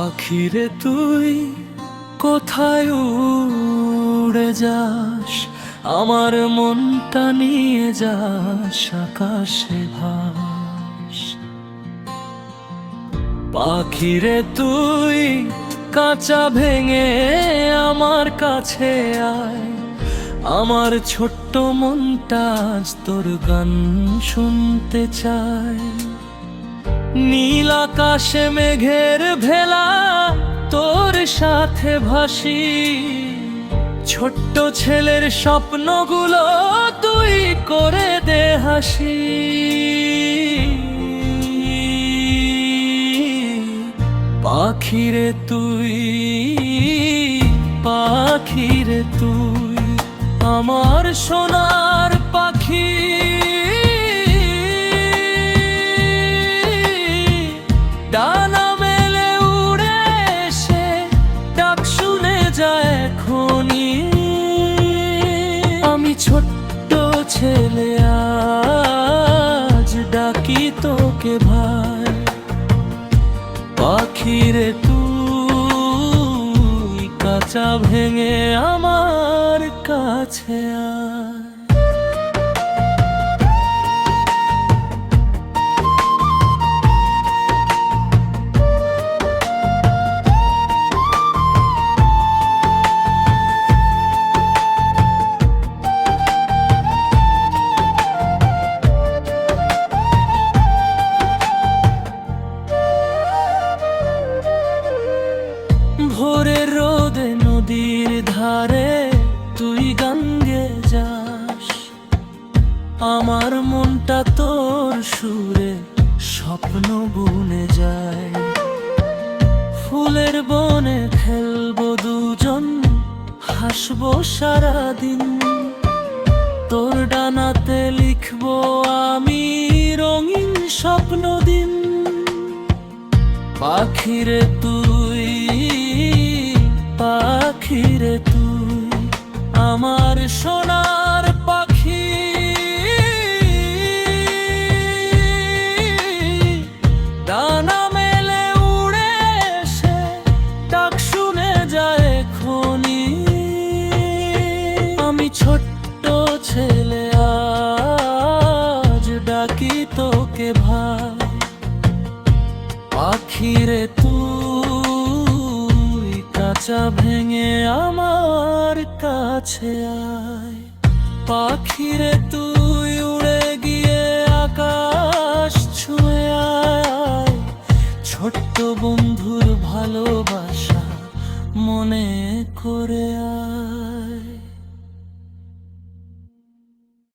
পাখিরে তুই কোথায় উড়ে যাস, আমার মনটা নিয়ে যাস আকাশে ভাস। পাখিরে তুই কাঁচা ভেঙে আমার কাছে আয়, আমার ছোট্ট মনটা আজ তোর গান শুনতে চায়। নীল আকাশে মেঘের ভেলা তোর সাথে ভাসি, ছোট্ট ছেলের স্বপ্নগুলো তুই করে দে হাসি। পাখিরে তুই, পাখিরে তুই আমার সোনার পাখি, ডানা মেলে উড়ে এসে ডাক শুনে যায় এখনি। আমি ছোট্ট ছেলে আজ ডাকি তোকে ভাই। পাখিরে তুই কাঁচা ভেঙে আমার কাছে আয়। ভোরের রোদে নদীর ধারে তুই গান গেয়ে যাস, আমার মনটা তোর সুরে স্বপ্ন বুনে যায়। ফুলের বনে খেলবো দুজন, হাসবো সারাদিন, তোর ডানাতে লিখবো আমি রঙিন স্বপ্ন দিন। পাখিরে তুই, পাখিরে তুই আমার সোনার পাখি, ডানা মেলে উড়ে এসে ডাক শুনে যায় এখনি। আমি ছোট্ট ছেলে আজ ডাকি তোকে ভাই। পাখিরে তুই কাঁচা ভেঙে আমার কাছে আয়। পাখিরে তুই উড়ে গিয়ে আকাশ ছুঁয়ে আয়, ছোট্ট বন্ধুর ভালোবাসা মনে করে